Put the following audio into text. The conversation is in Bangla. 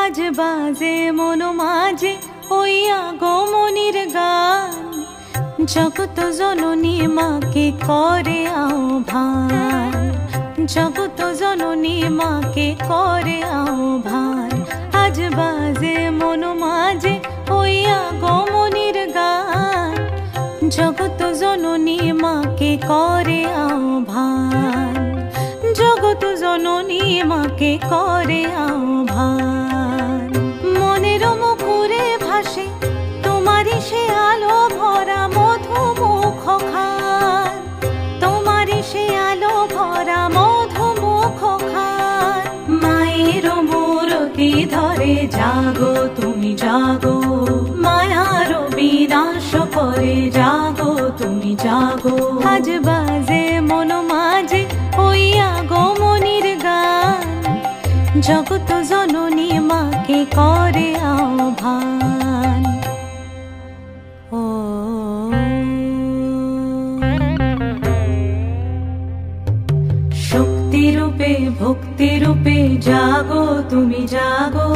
আজ বাজে মন মাঝে ওই আগমনীর গান, জগত জননী মাকে করে আহ্বান, জগত জননী মাকে করে আহ্বান। আজ বাজে মন মাঝে ওই আগমনীর গান, জগত জননী মাকে করে আহ্বান, জগত জননী মাকে করে আহ্বান। মনের মুখরে ভাসে তোমারই সে আলো ভরা মধুমুখ খান, তোমারই সে আলো ভরা মধুমুখ খান। মায়ের মূরতি ধরে জাগো তুমি জাগো, মায়ার বিনাশ করে জাগো তুমি জাগো। আজ বাজে মন মাঝে ওই আগমনীর গান, জগত জননী মাকে করে আহ্বান। ও শক্তি রূপে ভক্তি রূপে জাগো তুমি জাগো।